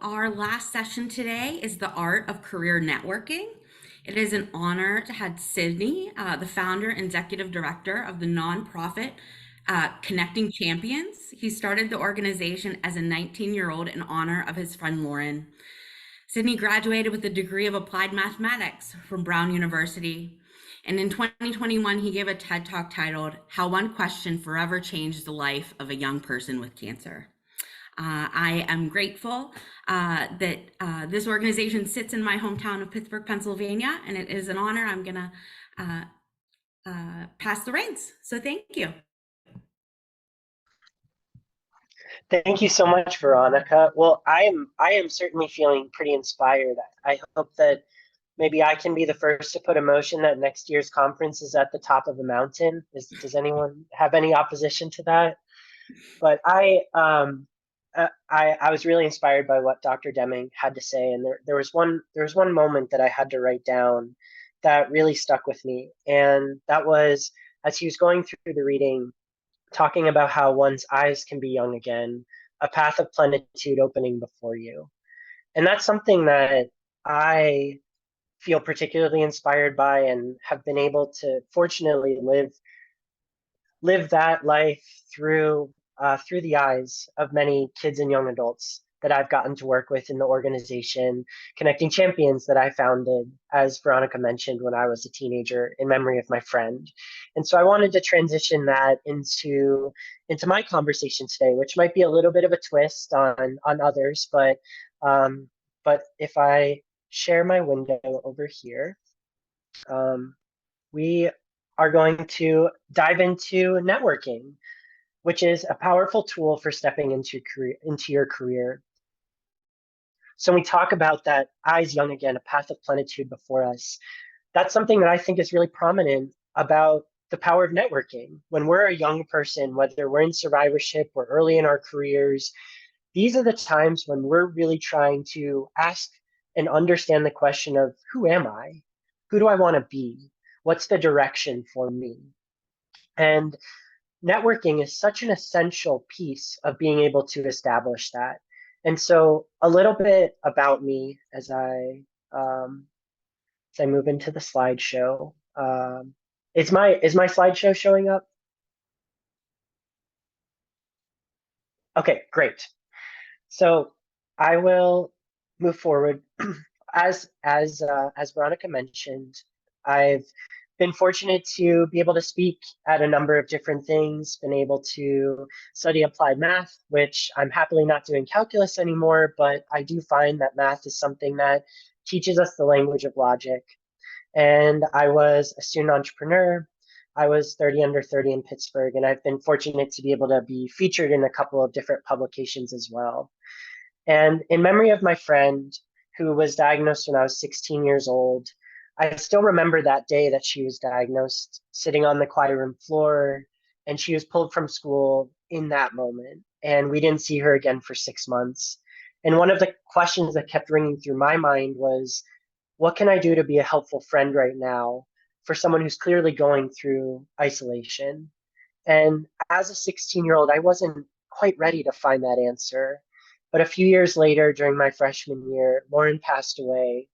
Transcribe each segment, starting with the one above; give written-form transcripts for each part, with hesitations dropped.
Our last session today is the art of career networking. It is an honor to have Sidney, the founder and executive director of the nonprofit Connecting Champions. He started the organization as a 19-year-old in honor of his friend Lauren. Sidney graduated with a degree of applied mathematics from Brown University. And in 2021, he gave a TED Talk titled, How One Question Forever Changed the Life of a Young Person with Cancer. I am grateful that this organization sits in my hometown of Pittsburgh, Pennsylvania, and it is an honor. I'm going to pass the reins. So thank you. Thank you so much, Veronica. Well, I am certainly feeling pretty inspired. I hope that maybe I can be the first to put a motion that next year's conference is at the top of the mountain. Does anyone have any opposition to that? But I was really inspired by what Dr. Deming had to say, and there was one moment that I had to write down that really stuck with me, and that was as he was going through the reading, talking about how one's eyes can be young again, a path of plenitude opening before you. And that's something that I feel particularly inspired by and have been able to fortunately live that life through the eyes of many kids and young adults that I've gotten to work with in the organization, Connecting Champions, that I founded, as Veronica mentioned, when I was a teenager in memory of my friend. And so I wanted to transition that into my conversation today, which might be a little bit of a twist on others, but if I share my window over here, we are going to dive into networking, which is a powerful tool for stepping into your career. So when we talk about that eyes young again, a path of plenitude before us, that's something that I think is really prominent about the power of networking. When we're a young person, whether we're in survivorship or early in our careers, these are the times when we're really trying to ask and understand the question of, who am I? Who do I want to be? What's the direction for me? And networking is such an essential piece of being able to establish that. And so a little bit about me as I move into the slideshow. Is my slideshow showing up? Okay, great. So I will move forward. As Veronica mentioned, I've been fortunate to be able to speak at a number of different things, been able to study applied math, which I'm happily not doing calculus anymore, but I do find that math is something that teaches us the language of logic. And I was a student entrepreneur. I was 30 under 30 in Pittsburgh, and I've been fortunate to be able to be featured in a couple of different publications as well. And in memory of my friend who was diagnosed when I was 16 years old, I still remember that day that she was diagnosed, sitting on the choir room floor, and she was pulled from school in that moment. And we didn't see her again for 6 months. And one of the questions that kept ringing through my mind was, what can I do to be a helpful friend right now for someone who's clearly going through isolation? And as a 16-year-old, I wasn't quite ready to find that answer. But a few years later, during my freshman year, Lauren passed away,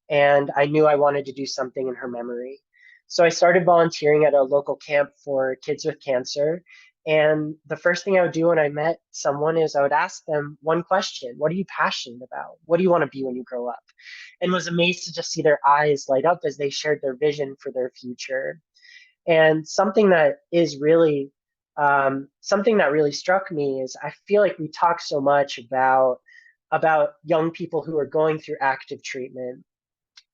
and I knew I wanted to do something in her memory. So I started volunteering at a local camp for kids with cancer. And the first thing I would do when I met someone is I would ask them one question: what are you passionate about? What do you want to be when you grow up? And was amazed to just see their eyes light up as they shared their vision for their future. And something that really struck me is I feel like we talk so much about young people who are going through active treatment.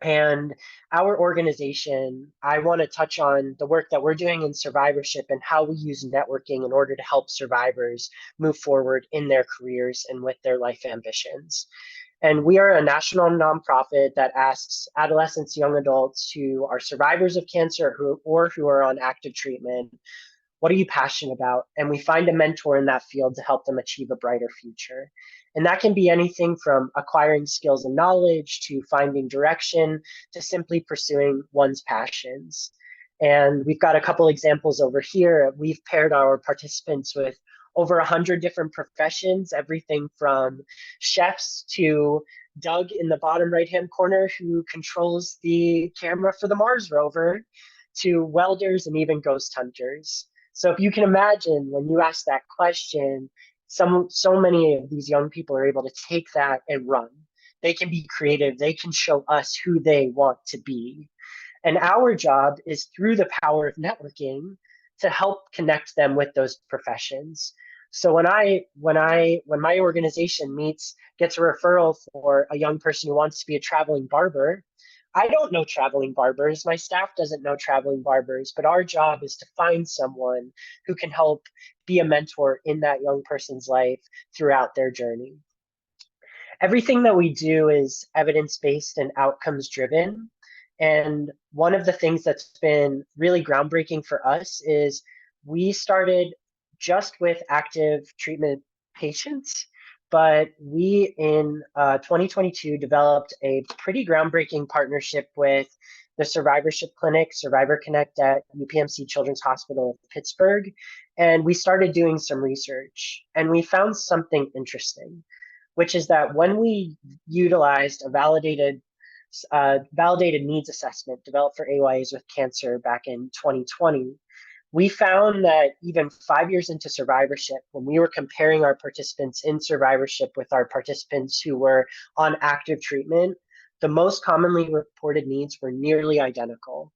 And our organization, I want to touch on the work that we're doing in survivorship and how we use networking in order to help survivors move forward in their careers and with their life ambitions. And we are a national nonprofit that asks adolescents, young adults who are survivors of cancer who are on active treatment, what are you passionate about? And we find a mentor in that field to help them achieve a brighter future. And that can be anything from acquiring skills and knowledge to finding direction to simply pursuing one's passions. And we've got a couple examples over here. We've paired our participants with over 100 different professions, everything from chefs to Doug in the bottom right-hand corner who controls the camera for the Mars rover, to welders and even ghost hunters. So if you can imagine when you ask that question, so many of these young people are able to take that and run. They can be creative. They can show us who they want to be. And our job is through the power of networking to help connect them with those professions. So when my organization gets a referral for a young person who wants to be a traveling barber, I don't know traveling barbers. My staff doesn't know traveling barbers, but our job is to find someone who can help be a mentor in that young person's life throughout their journey. Everything that we do is evidence-based and outcomes-driven. And one of the things that's been really groundbreaking for us is we started just with active treatment patients, but we in 2022 developed a pretty groundbreaking partnership with the Survivorship Clinic, Survivor Connect at UPMC Children's Hospital of Pittsburgh. And we started doing some research and we found something interesting, which is that when we utilized a validated needs assessment developed for AYAs with cancer back in 2020, we found that even 5 years into survivorship, when we were comparing our participants in survivorship with our participants who were on active treatment, the most commonly reported needs were nearly identical.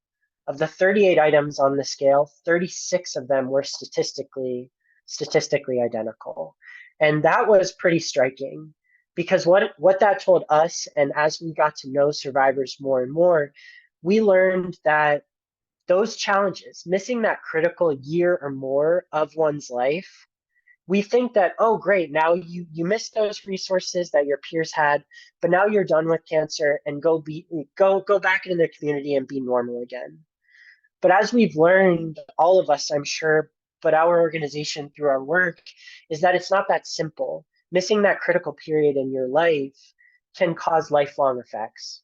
Of the 38 items on the scale, 36 of them were statistically identical. And that was pretty striking because what that told us, and as we got to know survivors more and more, we learned that those challenges, missing that critical year or more of one's life, we think that, oh, great, now you missed those resources that your peers had, but now you're done with cancer and go back into the community and be normal again. But as we've learned, all of us, I'm sure, but our organization through our work, is that it's not that simple. Missing that critical period in your life can cause lifelong effects.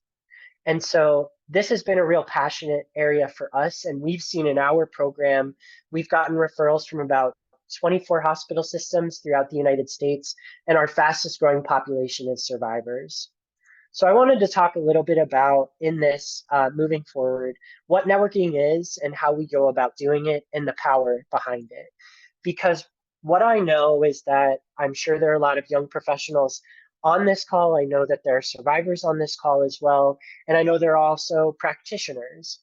And so this has been a real passionate area for us. And we've seen in our program, we've gotten referrals from about 24 hospital systems throughout the United States, and our fastest growing population is survivors. So I wanted to talk a little bit about in this moving forward, what networking is and how we go about doing it and the power behind it. Because what I know is that I'm sure there are a lot of young professionals on this call. I know that there are survivors on this call as well. And I know there are also practitioners.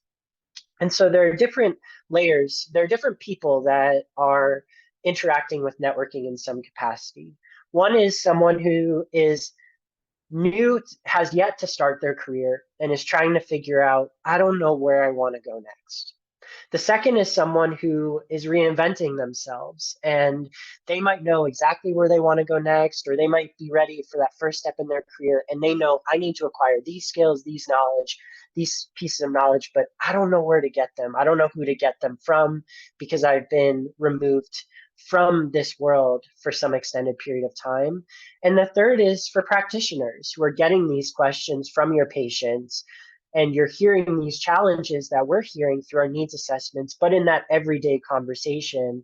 And so there are different layers. There are different people that are interacting with networking in some capacity. One is someone who is has yet to start their career and is trying to figure out, I don't know where I want to go next. The second is someone who is reinventing themselves and they might know exactly where they want to go next, or they might be ready for that first step in their career and they know I need to acquire these skills, these knowledge, these pieces of knowledge, but I don't know where to get them. I don't know who to get them from because I've been removed from this world for some extended period of time. And the third is for practitioners who are getting these questions from your patients, and you're hearing these challenges that we're hearing through our needs assessments, but in that everyday conversation.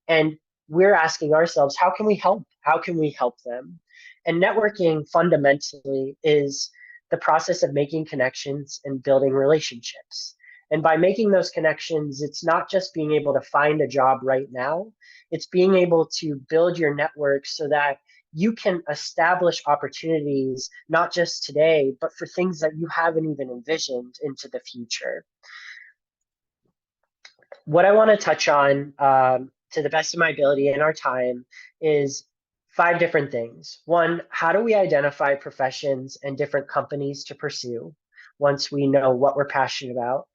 And we're asking ourselves, how can we help? How can we help them? And networking fundamentally is the process of making connections and building relationships. And by making those connections, it's not just being able to find a job right now, it's being able to build your network so that you can establish opportunities, not just today, but for things that you haven't even envisioned into the future. What I want to touch on to the best of my ability in our time is 5 different things. One, how do we identify professions and different companies to pursue once we know what we're passionate about?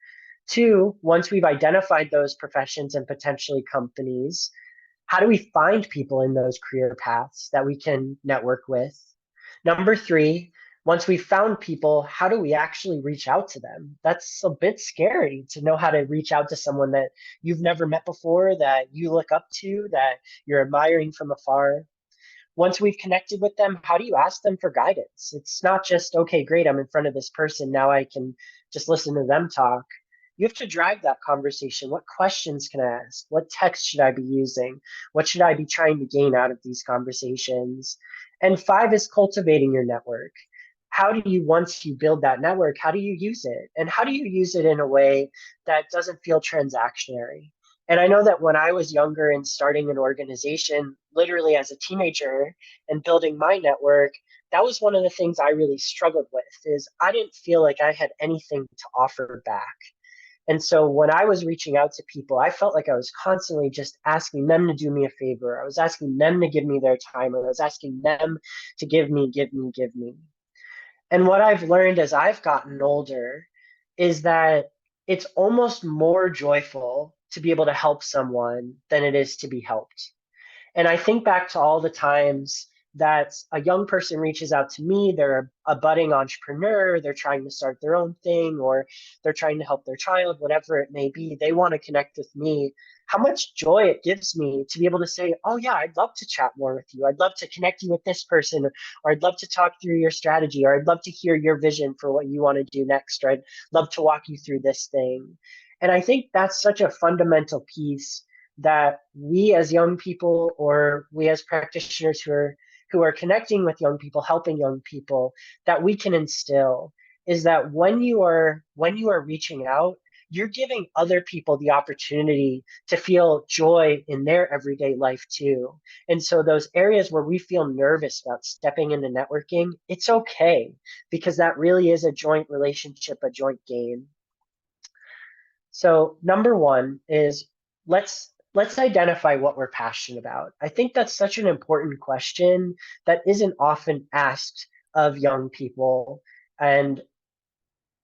2, once we've identified those professions and potentially companies, how do we find people in those career paths that we can network with? Number 3, once we've found people, how do we actually reach out to them? That's a bit scary to know how to reach out to someone that you've never met before, that you look up to, that you're admiring from afar. Once we've connected with them, how do you ask them for guidance? It's not just, okay, great, I'm in front of this person, now I can just listen to them talk. You have to drive that conversation. What questions can I ask? What text should I be using? What should I be trying to gain out of these conversations? And 5 is cultivating your network. How do you, once you build that network, how do you use it? And how do you use it in a way that doesn't feel transactionary? And I know that when I was younger and starting an organization, literally as a teenager and building my network, that was one of the things I really struggled with is I didn't feel like I had anything to offer back. And so when I was reaching out to people, I felt like I was constantly just asking them to do me a favor. I was asking them to give me their time, or I was asking them to give me, give me, give me. And what I've learned as I've gotten older is that it's almost more joyful to be able to help someone than it is to be helped. And I think back to all the times that a young person reaches out to me, they're a budding entrepreneur, they're trying to start their own thing, or they're trying to help their child, whatever it may be, they want to connect with me. How much joy it gives me to be able to say, oh, yeah, I'd love to chat more with you. I'd love to connect you with this person, or I'd love to talk through your strategy, or I'd love to hear your vision for what you want to do next, or I'd love to walk you through this thing. And I think that's such a fundamental piece that we as young people, or we as practitioners who are connecting with young people, helping young people, that we can instill is that when you are reaching out, you're giving other people the opportunity to feel joy in their everyday life too. And so those areas where we feel nervous about stepping into networking, it's okay, because that really is a joint relationship, a joint gain. So number one is let's identify what we're passionate about. I think that's such an important question that isn't often asked of young people. And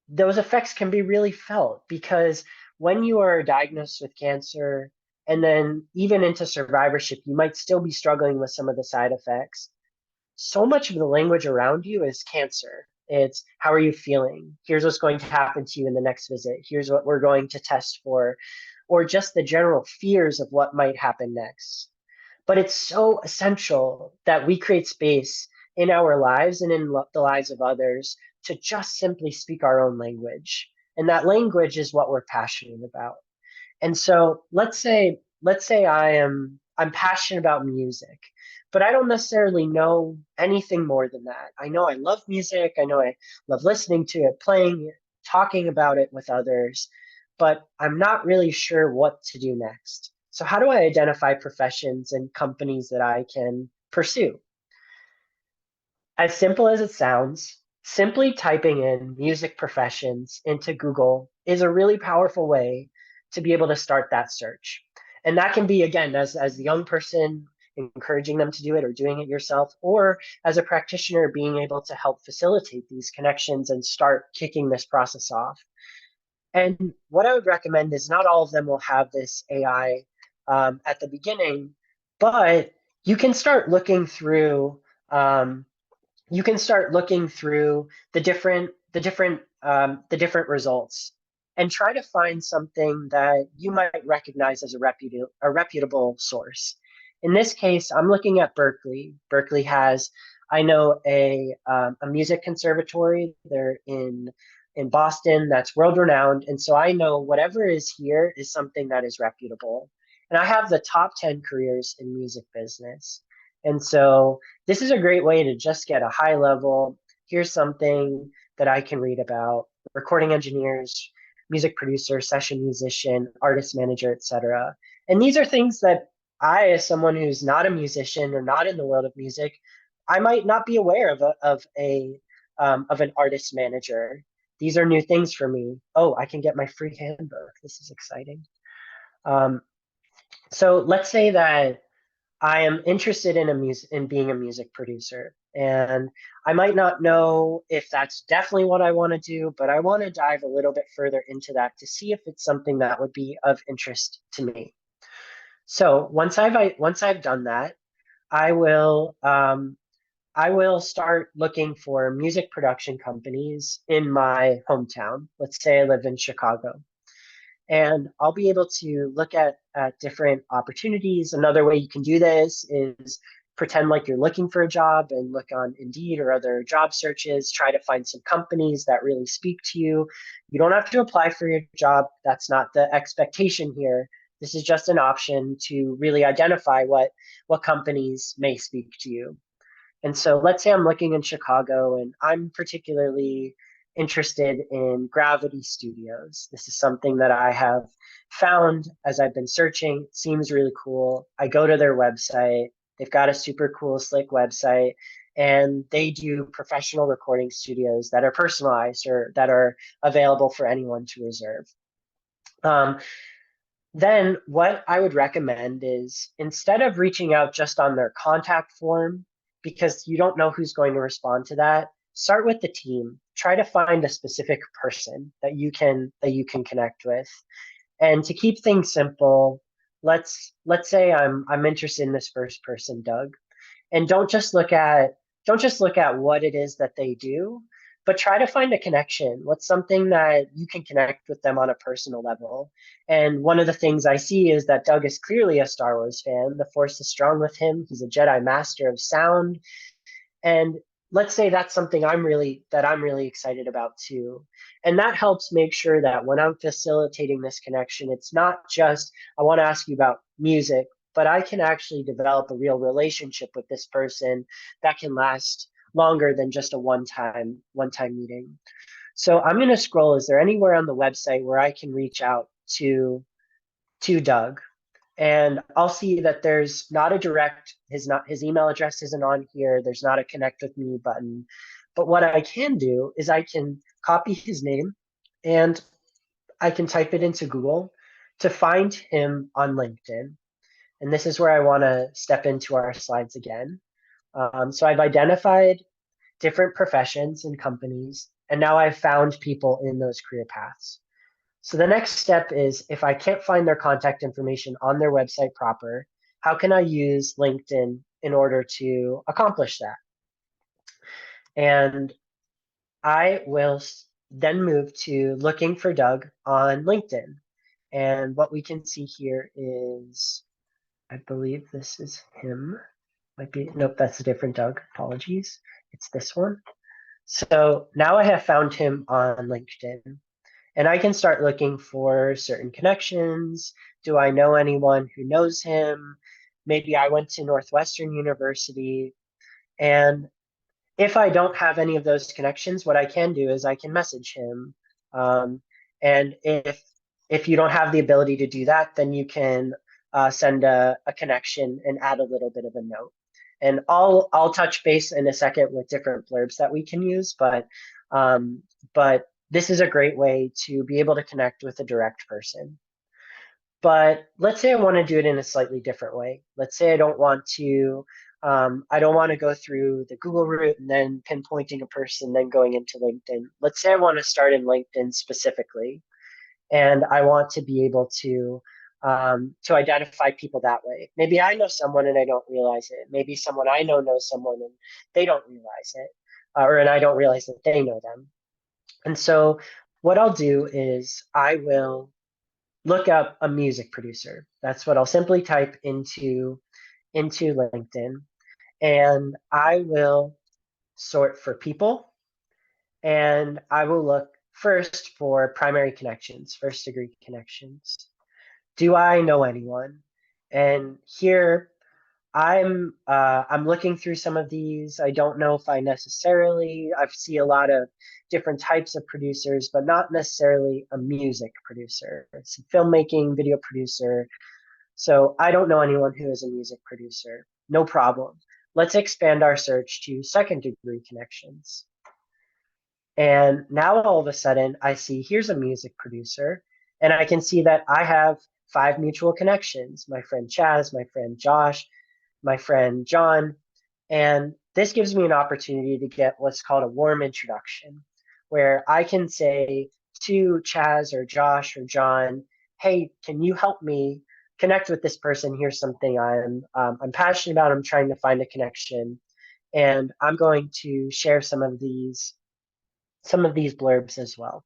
those effects can be really felt because when you are diagnosed with cancer and then even into survivorship, you might still be struggling with some of the side effects. So much of the language around you is cancer. It's how are you feeling? Here's what's going to happen to you in the next visit. Here's what we're going to test for, or just the general fears of what might happen next. But it's so essential that we create space in our lives and in the lives of others to just simply speak our own language. And that language is what we're passionate about. And so let's say I'm passionate about music, but I don't necessarily know anything more than that. I know I love music, I know I love listening to it, playing it, talking about it with others, but I'm not really sure what to do next. So how do I identify professions and companies that I can pursue? As simple as it sounds, simply typing in music professions into Google is a really powerful way to be able to start that search. And that can be, again, as the young person, encouraging them to do it or doing it yourself, or as a practitioner, being able to help facilitate these connections and start kicking this process off. And what I would recommend is not all of them will have this AI at the beginning, but you can start looking through um, you can start looking through the different results and try to find something that you might recognize as a reputable source. In this case, I'm looking at Berkeley. Berkeley has, I know, a music conservatory. They're in Boston that's world renowned, and so I know whatever is here is something that is reputable. And I have the top 10 careers in music business. And so this is a great way to just get a high level. Here's something that I can read about: recording engineers, music producer, session musician, artist manager, etc. And these are things that I, as someone who's not a musician or not in the world of music, I might not be aware of an artist manager. These are new things for me. Oh, I can get my free handbook. This is exciting. Um, so let's say that I am interested in being a music producer, and I might not know if that's definitely what I want to do, but I want to dive a little bit further into that to see if it's something that would be of interest to me. So once I've done that, I will I will start looking for music production companies in my hometown. Let's say I live in Chicago, and I'll be able to look at different opportunities. Another way you can do this is pretend like you're looking for a job and look on Indeed or other job searches, try to find some companies that really speak to you. You don't have to apply for your job. That's not the expectation here. This is just an option to really identify what companies may speak to you. And so let's say I'm looking in Chicago and I'm particularly interested in Gravity Studios. This is something that I have found as I've been searching. It seems really cool. I go to their website. They've got a super cool, slick website, and they do professional recording studios that are personalized or that are available for anyone to reserve. Um, then what I would recommend is instead of reaching out just on their contact form, because you don't know who's going to respond to that, start with the team. Try to find a specific person that you can connect with. And to keep things simple, let's say I'm interested in this first person, Doug, and don't just look at what it is that they do, but try to find a connection. What's something that you can connect with them on a personal level? And one of the things I see is that Doug is clearly a Star Wars fan. The Force is strong with him. He's a Jedi master of sound. And let's say that's something I'm really excited about too. And that helps make sure that when I'm facilitating this connection, it's not just I want to ask you about music, but I can actually develop a real relationship with this person that can last longer than just a one-time meeting. So I'm going to scroll. Is there anywhere on the website where I can reach out to Doug? And I'll see that there's not a direct, his email address isn't on here. There's not a connect with me button. But what I can do is I can copy his name and I can type it into Google to find him on LinkedIn. And this is where I want to step into our slides again. So I've identified different professions and companies, and now I've found people in those career paths. So the next step is if I can't find their contact information on their website proper, how can I use LinkedIn in order to accomplish that? And I will then move to looking for Doug on LinkedIn. And what we can see here is, I believe this is him. Might be, nope, that's a different Doug. Apologies. It's this one. So now I have found him on LinkedIn. And I can start looking for certain connections. Do I know anyone who knows him? Maybe I went to Northwestern University. And if I don't have any of those connections, what I can do is I can message him. Um, and if you don't have the ability to do that, then you can send a connection and add a little bit of a note. And I'll touch base in a second with different blurbs that we can use, but this is a great way to be able to connect with a direct person. But let's say I want to do it in a slightly different way. Let's say I don't want to go through the Google route and then pinpointing a person, then going into LinkedIn. Let's say I want to start in LinkedIn specifically, and I want to be able to identify people that way. Maybe I know someone and I don't realize it. Maybe someone I know knows someone and they don't realize it, and I don't realize that they know them. And so what I'll do is I will look up a music producer. That's what I'll simply type into LinkedIn, and I will sort for people, and I will look first for primary connections, first degree connections. Do I know anyone? And here I'm looking through some of these. I don't know if I see a lot of different types of producers, but not necessarily a music producer. It's a filmmaking, video producer. So I don't know anyone who is a music producer. No problem. Let's expand our search to second degree connections. And now all of a sudden I see here's a music producer, and I can see that I have 5 mutual connections, my friend Chaz, my friend Josh, my friend John. And this gives me an opportunity to get what's called a warm introduction, where I can say to Chaz or Josh or John, hey, can you help me connect with this person? Here's something I'm passionate about. I'm trying to find a connection. And I'm going to share some of these blurbs as well.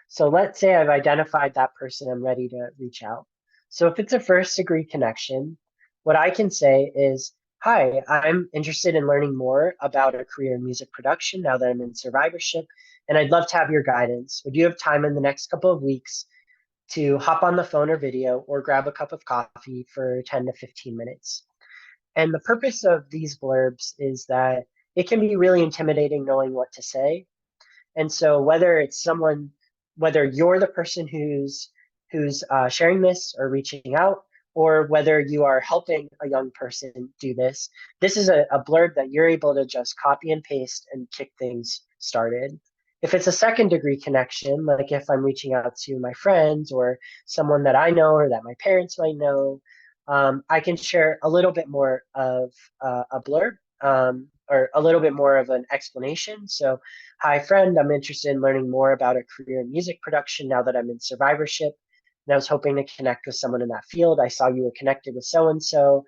So let's say I've identified that person, I'm ready to reach out. So if it's a first degree connection, what I can say is, Hi, I'm interested in learning more about a career in music production now that I'm in survivorship, and I'd love to have your guidance. Would you have time in the next couple of weeks to hop on the phone or video or grab a cup of coffee for 10 to 15 minutes? And the purpose of these blurbs is that it can be really intimidating knowing what to say. And so whether you're the person who's sharing this or reaching out, or whether you are helping a young person do this, this is a blurb that you're able to just copy and paste and kick things started. If it's a second degree connection, like if I'm reaching out to my friends or someone that I know or that my parents might know, I can share a little bit more of a blurb, or a little bit more of an explanation. So, hi, friend, I'm interested in learning more about a career in music production now that I'm in survivorship. And I was hoping to connect with someone in that field. I saw you were connected with so and so.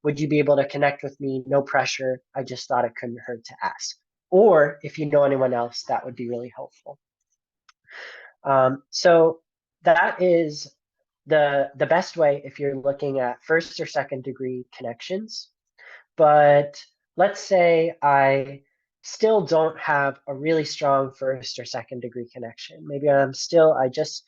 Would you be able to connect with me? No pressure. I just thought it couldn't hurt to ask. Or if you know anyone else, that would be really helpful. So that is the best way if you're looking at first or second degree connections. But let's say I still don't have a really strong first or second degree connection. Maybe I just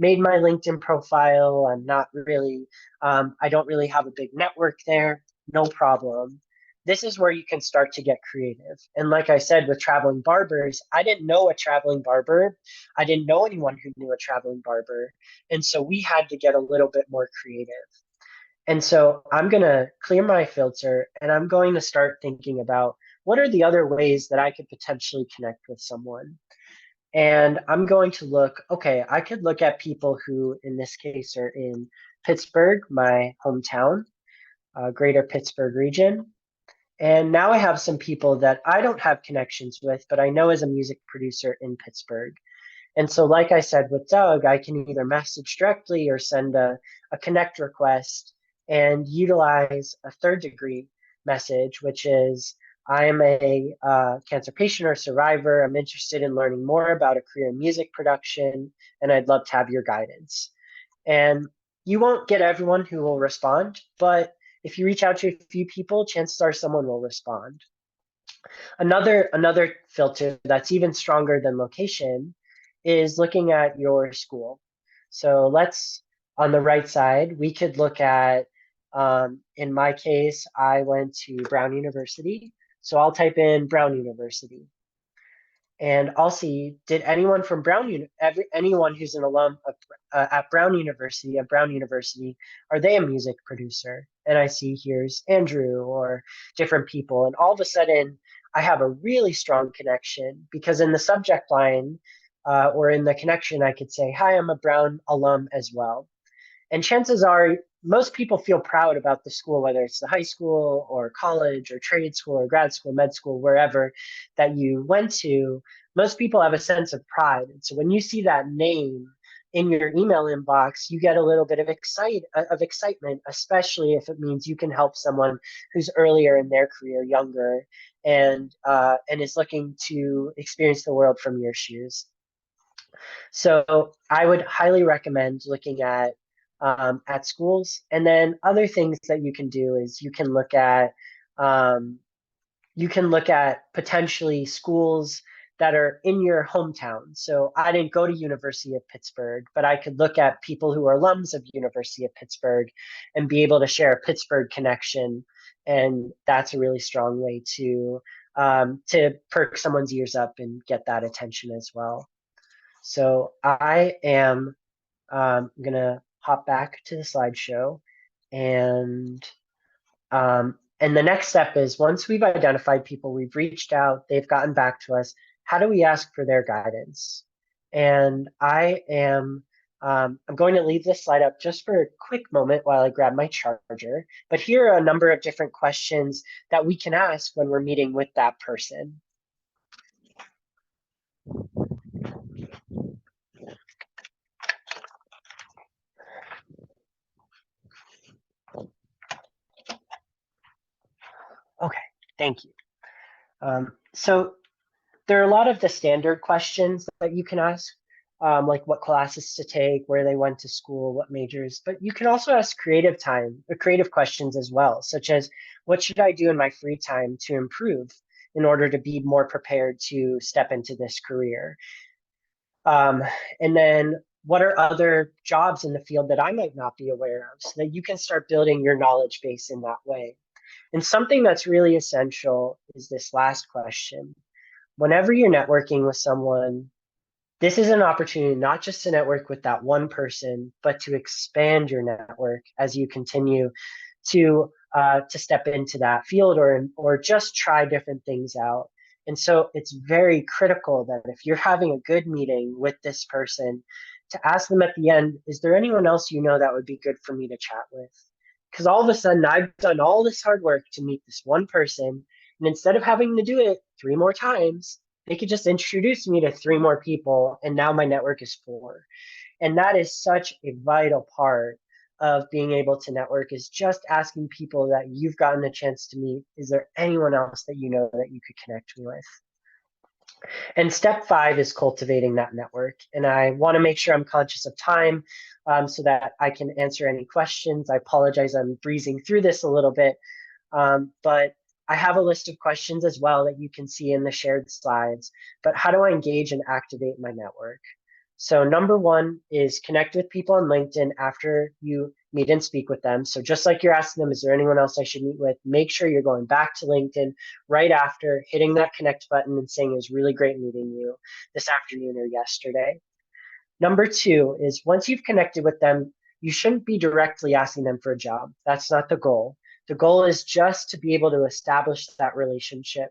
made my LinkedIn profile. I'm not really, I don't really have a big network there. No problem. This is where you can start to get creative. And like I said, with traveling barbers, I didn't know a traveling barber. I didn't know anyone who knew a traveling barber. And so we had to get a little bit more creative. And so I'm going to clear my filter and I'm going to start thinking about what are the other ways that I could potentially connect with someone. And I'm going to look, okay, I could look at people who, in this case, are in Pittsburgh, my hometown, greater Pittsburgh region. And now I have some people that I don't have connections with, but I know as a music producer in Pittsburgh. And so, like I said with Doug, I can either message directly or send a connect request and utilize a third degree message, which is I'm a cancer patient or survivor. I'm interested in learning more about a career in music production, and I'd love to have your guidance. And you won't get everyone who will respond, but if you reach out to a few people, chances are someone will respond. Another filter that's even stronger than location is looking at your school. So let's, on the right side, we could look at, in my case, I went to Brown University. So I'll type in Brown University. And I'll see, did anyone from anyone who's an alum of, at Brown University, are they a music producer? And I see here's Andrew or different people. And all of a sudden, I have a really strong connection because in the subject line or in the connection, I could say, hi, I'm a Brown alum as well. And chances are most people feel proud about the school, whether it's the high school or college or trade school or grad school, med school, wherever that you went to. Most people have a sense of pride. And so when you see that name in your email inbox, you get a little bit of excitement, especially if it means you can help someone who's earlier in their career, younger, and is looking to experience the world from your shoes. So I would highly recommend looking at schools, and then other things that you can do is you can look at potentially schools that are in your hometown. So I didn't go to University of Pittsburgh, but I could look at people who are alums of University of Pittsburgh and be able to share a Pittsburgh connection, and that's a really strong way to perk someone's ears up and get that attention as well. So I am going to hop back to the slideshow, and and the next step is once we've identified people, we've reached out, they've gotten back to us. How do we ask for their guidance? And I'm going to leave this slide up just for a quick moment while I grab my charger. But here are a number of different questions that we can ask when we're meeting with that person. Okay, thank you. So there are a lot of the standard questions that you can ask. like what classes to take, where they went to school, what majors. But you can also ask creative questions as well, such as what should I do in my free time to improve in order to be more prepared to step into this career? Um, and then what are other jobs in the field that I might not be aware of so that you can start building your knowledge base in that way. And something that's really essential is this last question. Whenever you're networking with someone, this is an opportunity not just to network with that one person, but to expand your network as you continue to step into that field or just try different things out. And so it's very critical that if you're having a good meeting with this person, to ask them at the end, is there anyone else you know that would be good for me to chat with? Because all of a sudden I've done all this hard work to meet this one person, and instead of having to do it 3 more times, they could just introduce me to 3 more people, and now my network is 4. And that is such a vital part of being able to network, is just asking people that you've gotten a chance to meet, is there anyone else that you know that you could connect me with? And step 5 is cultivating that network. And I want to make sure I'm conscious of time, so that I can answer any questions. I apologize, I'm breezing through this a little bit, but I have a list of questions as well that you can see in the shared slides. But how do I engage and activate my network? So number 1 is connect with people on LinkedIn after you meet and speak with them. So just like you're asking them, is there anyone else I should meet with? Make sure you're going back to LinkedIn right after, hitting that connect button and saying it was really great meeting you this afternoon or yesterday. Number 2 is once you've connected with them, you shouldn't be directly asking them for a job. That's not the goal. The goal is just to be able to establish that relationship.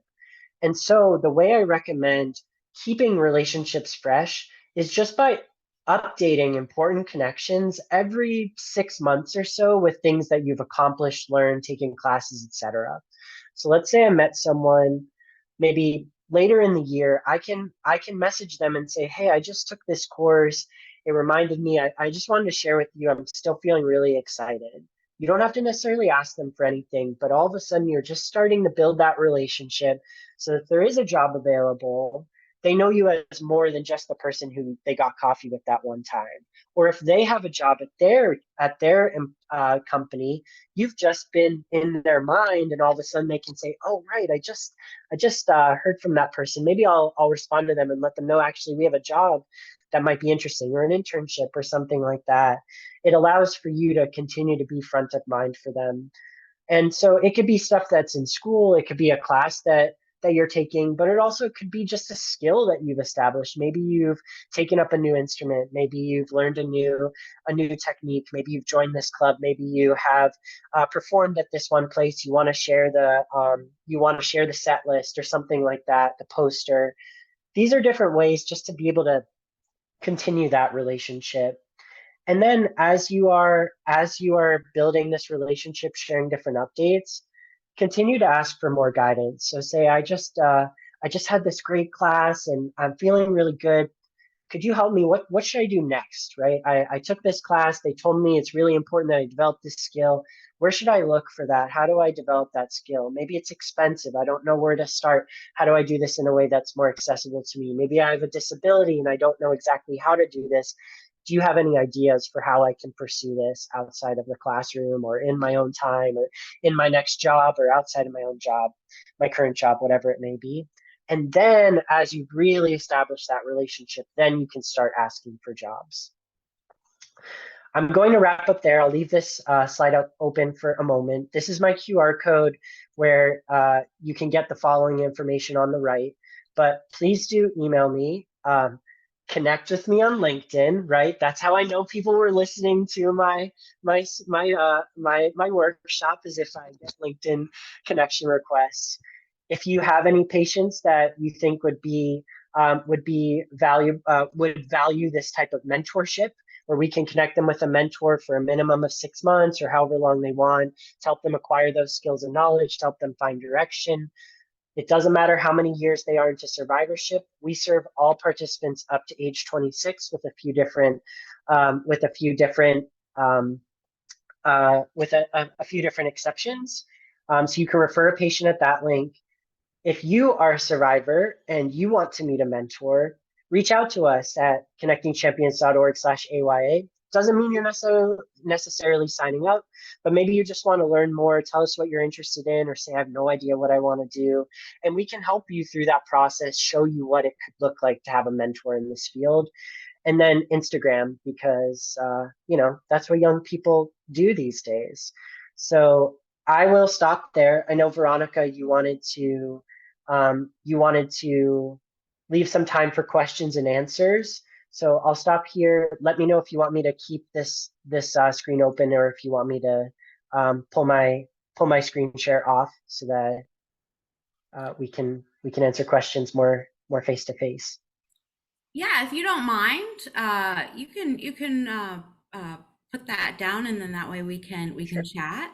And so the way I recommend keeping relationships fresh is just by updating important connections every 6 months or so with things that you've accomplished, learned, taken classes, etc. So let's say I met someone maybe later in the year. I can message them and say, hey, I just took this course. It reminded me, I just wanted to share with you, I'm still feeling really excited. You don't have to necessarily ask them for anything, but all of a sudden you're just starting to build that relationship so that there is a job available. They know you as more than just the person who they got coffee with that one time. Or if they have a job at their company, you've just been in their mind, and all of a sudden they can say, "Oh, right, I just heard from that person. Maybe I'll respond to them and let them know actually we have a job that might be interesting, or an internship or something like that." It allows for you to continue to be front of mind for them. And so it could be stuff that's in school, it could be a class that you're taking, but it also could be just a skill that you've established. Maybe you've taken up a new instrument, maybe you've learned a new technique, maybe you've joined this club, maybe you have performed at this one place. You want to share the set list or something like that, the poster. These are different ways just to be able to continue that relationship. And then as you are building this relationship, sharing different updates, continue to ask for more guidance. So say I just had this great class and I'm feeling really good. Could you help me? What should I do next? Right? I took this class. They told me it's really important that I develop this skill. Where should I look for that? How do I develop that skill? Maybe it's expensive. I don't know where to start. How do I do this in a way that's more accessible to me? Maybe I have a disability and I don't know exactly how to do this. Do you have any ideas for how I can pursue this outside of the classroom or in my own time or in my next job or outside of my own job, my current job, whatever it may be? And then as you really establish that relationship, then you can start asking for jobs. I'm going to wrap up there. I'll leave this slide up open for a moment. This is my QR code where you can get the following information on the right, but please do email me. Connect with me on LinkedIn, right? That's how I know people were listening to my workshop, is if I get LinkedIn connection requests. If you have any patients that you think would value this type of mentorship, where we can connect them with a mentor for a minimum of 6 months or however long they want, to help them acquire those skills and knowledge, to help them find direction. It doesn't matter how many years they are into survivorship. We serve all participants up to age 26 with a few different exceptions. So you can refer a patient at that link. If you are a survivor and you want to meet a mentor, reach out to us at connectingchampions.org/AYA. Doesn't mean you're necessarily signing up, but maybe you just want to learn more. Tell us what you're interested in, or say, I have no idea what I want to do. And we can help you through that process, show you what it could look like to have a mentor in this field. And then Instagram, because that's what young people do these days. So I will stop there. I know, Veronica, you wanted to leave some time for questions and answers. So I'll stop here. Let me know if you want me to keep this screen open, or if you want me to pull my screen share off, so that we can answer questions more face to face. Yeah, if you don't mind, you can put that down, and then that way we can Sure. chat.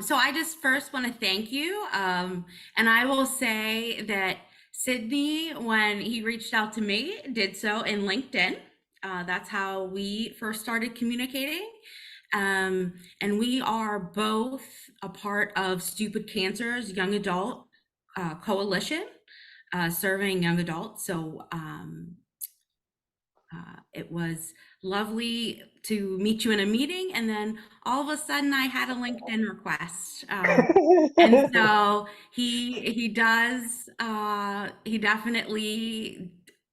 So I just first want to thank you, and I will say that Sidney, when he reached out to me, did so in LinkedIn. That's how we first started communicating. And we are both a part of Stupid Cancer's Young Adult Coalition, serving young adults. So it was lovely to meet you in a meeting, and then all of a sudden I had a LinkedIn request. And so he definitely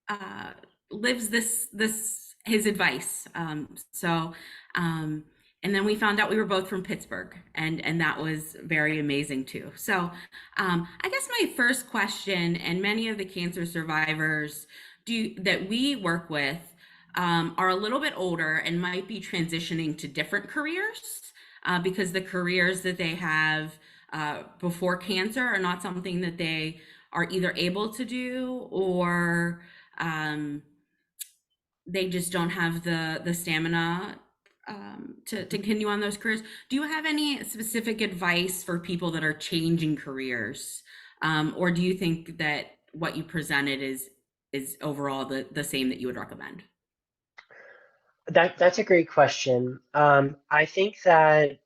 uh, lives this his advice. Um, and then we found out we were both from Pittsburgh, and that was very amazing too. So I guess my first question, and many of the cancer survivors that we work with are a little bit older and might be transitioning to different careers, because the careers that they have before cancer are not something that they are either able to do, or um, they just don't have the stamina to continue on those careers. Do you have any specific advice for people that are changing careers, or do you think that what you presented is overall the same that you would recommend? That's a great question. I think that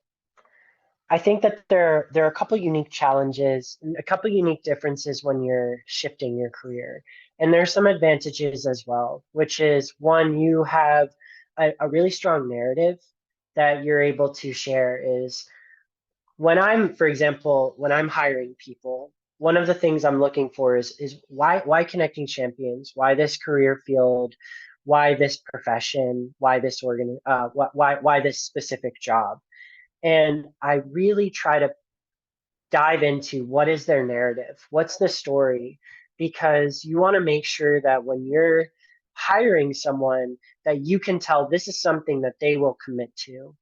there are a couple unique challenges, a couple unique differences when you're shifting your career, and there's some advantages as well. Which is, one, you have a really strong narrative that you're able to share. Is for example, when I'm hiring people, one of the things I'm looking for is why connecting champions, why this career field, why this profession, why this specific job. And I really try to dive into what is their narrative, what's the story, because you want to make sure that when you're hiring someone, that you can tell this is something that they will commit to.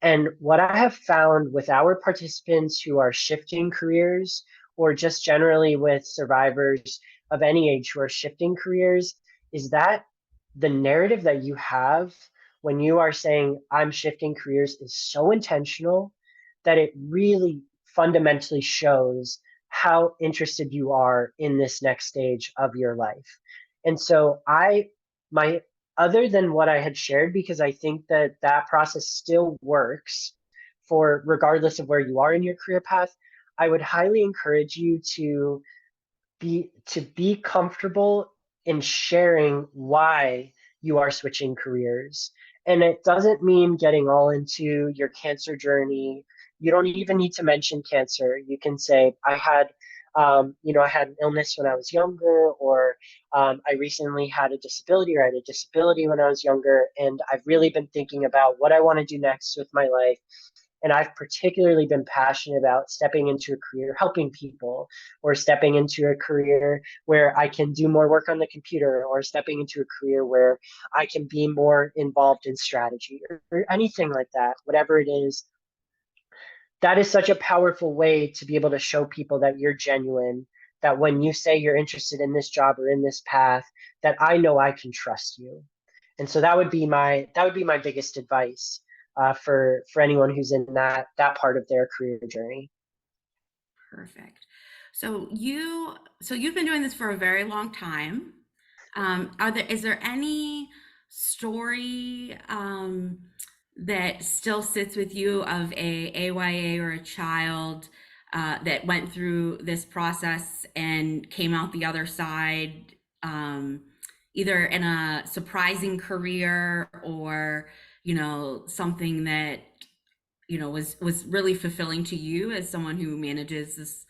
And what I have found with our participants who are shifting careers, or just generally with survivors of any age who are shifting careers, is that the narrative that you have when you are saying, I'm shifting careers, is so intentional that it really fundamentally shows how interested you are in this next stage of your life. And so my other than what I had shared, because I think that that process still works for regardless of where you are in your career path, I would highly encourage you to be comfortable in sharing why you are switching careers. And it doesn't mean getting all into your cancer journey. You don't even need to mention cancer. You can say, I had an illness when I was younger, or I recently had a disability, or I had a disability when I was younger, and I've really been thinking about what I want to do next with my life. And I've particularly been passionate about stepping into a career helping people, or stepping into a career where I can do more work on the computer, or stepping into a career where I can be more involved in strategy, or anything like that, whatever it is. That is such a powerful way to be able to show people that you're genuine, that when you say you're interested in this job or in this path, that I know I can trust you. And so that would be my biggest advice for anyone who's in that part of their career journey. Perfect. So you've been doing this for a very long time. Is there any story that still sits with you of a AYA or a child that went through this process and came out the other side, either in a surprising career or, something that, was really fulfilling to you as someone who manages this,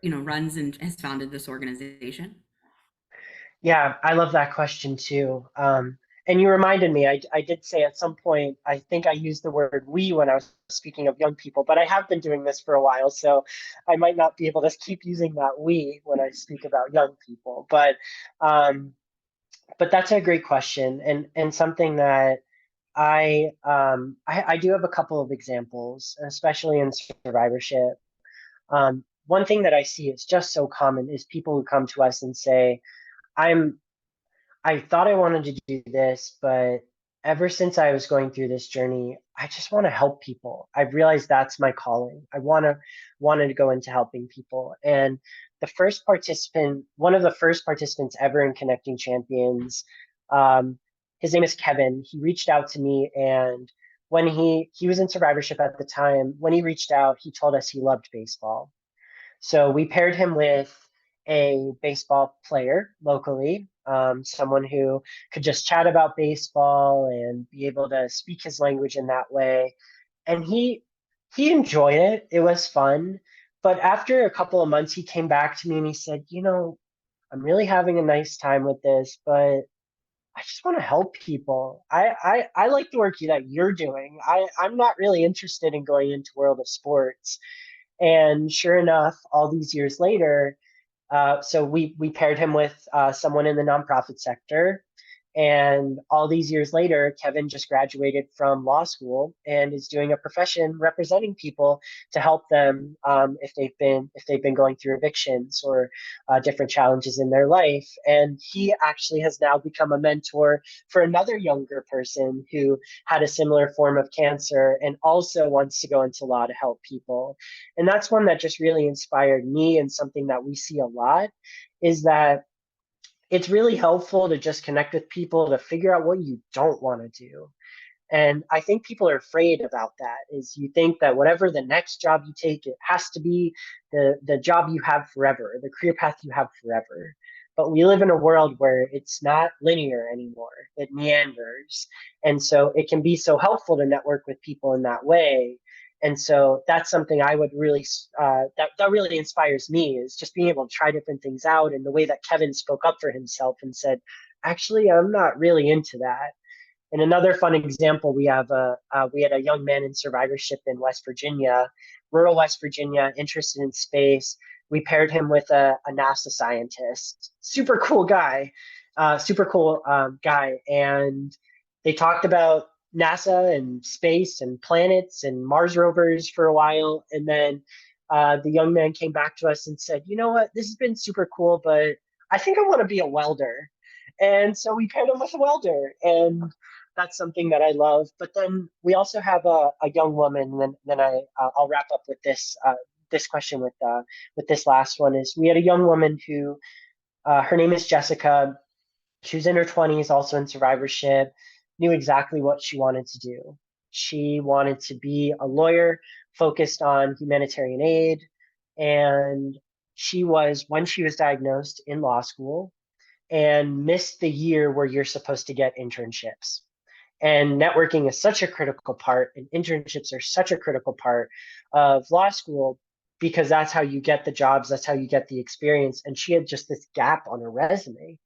runs and has founded this organization? Yeah, I love that question too. And you reminded me, I did say at some point, I think I used the word we when I was speaking of young people, but I have been doing this for a while, so I might not be able to keep using that we when I speak about young people. Um, but that's a great question and something that I do have a couple of examples, especially in survivorship. One thing that I see is just so common is people who come to us and say, I'm I thought I wanted to do this, but ever since I was going through this journey, I just want to help people. I've realized that's my calling. I wanted to go into helping people. And one of the first participants ever in Connecting Champions, um, his name is Kevin. He reached out to me, and when he was in survivorship at the time, when he reached out, he told us he loved baseball. So we paired him with a baseball player locally, someone who could just chat about baseball and be able to speak his language in that way. And he enjoyed it. It was fun. But after a couple of months, he came back to me and he said, I'm really having a nice time with this, but I just want to help people. I like the work that you're doing. I'm not really interested in going into world of sports. And sure enough, all these years later, so we paired him with someone in the nonprofit sector. And all these years later, Kevin just graduated from law school and is doing a profession representing people to help them if they've been going through evictions or different challenges in their life. And he actually has now become a mentor for another younger person who had a similar form of cancer and also wants to go into law to help people. And that's one that just really inspired me, and something that we see a lot is that it's really helpful to just connect with people to figure out what you don't want to do. And I think people are afraid about that. Is you think that whatever the next job you take, it has to be the job you have forever, the career path you have forever. But we live in a world where it's not linear anymore. It meanders. And so it can be so helpful to network with people in that way. And so that's something I would really that really inspires me, is just being able to try different things out. And the way that Kevin spoke up for himself and said, actually, I'm not really into that. And another fun example, we had a young man in survivorship in West Virginia, rural West Virginia, interested in space. We paired him with a NASA scientist, super cool guy, and they talked about NASA and space and planets and Mars rovers for a while, and then the young man came back to us and said, "You know what? This has been super cool, but I think I want to be a welder." And so we paired him with a welder, and that's something that I love. But then we also have a young woman. And then I'll wrap up with this question with this last one. Is we had a young woman who her name is Jessica. She was in her 20s, also in survivorship, knew exactly what she wanted to do. She wanted to be a lawyer focused on humanitarian aid, and when she was diagnosed in law school and missed the year where you're supposed to get internships. And networking is such a critical part, and internships are such a critical part of law school, because that's how you get the jobs, that's how you get the experience. And she had just this gap on her resume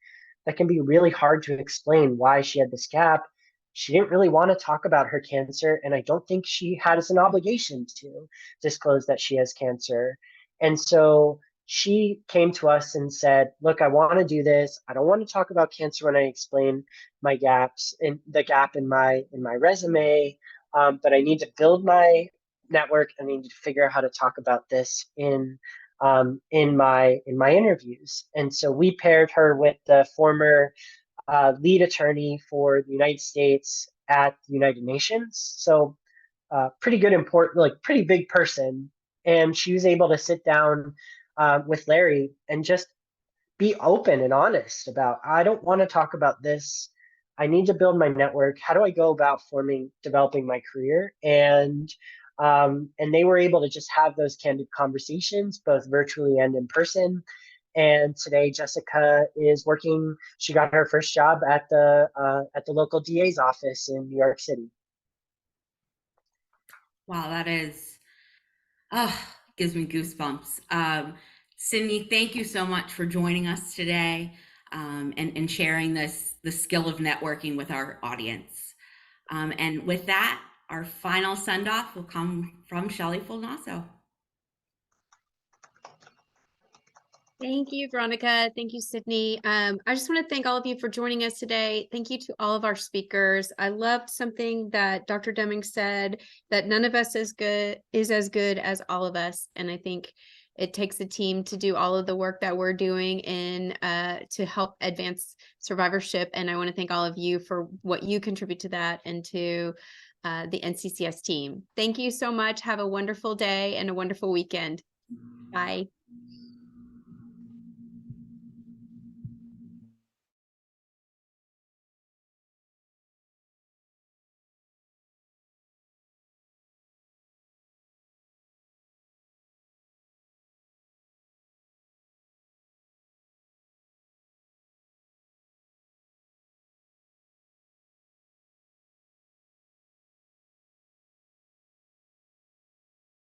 that can be really hard to explain why she had this gap. She didn't really want to talk about her cancer, and I don't think she has an obligation to disclose that she has cancer. And so she came to us and said, "Look, I want to do this. I don't want to talk about cancer when I explain my gaps in the gap in my resume, but I need to build my network, and I need to figure out how to talk about this in my interviews." And so we paired her with the former lead attorney for the United States at the United Nations. So pretty good, important, like pretty big person. And she was able to sit down with Larry and just be open and honest about, I don't want to talk about this. I need to build my network. How do I go about developing my career? And they were able to just have those candid conversations, both virtually and in person. And today Jessica is working. She got her first job at the local DA's office in New York City. Wow, that is, oh, gives me goosebumps. Sidney, thank you so much for joining us today, and sharing the skill of networking with our audience. And with that, our final send off will come from Shelley Fulnasso. Thank you, Veronica. Thank you, Sidney. I just want to thank all of you for joining us today. Thank you to all of our speakers. I loved something that Dr. Deming said, that none of us is as good as all of us. And I think it takes a team to do all of the work that we're doing to help advance survivorship. And I want to thank all of you for what you contribute to that and to the NCCS team. Thank you so much. Have a wonderful day and a wonderful weekend. Bye.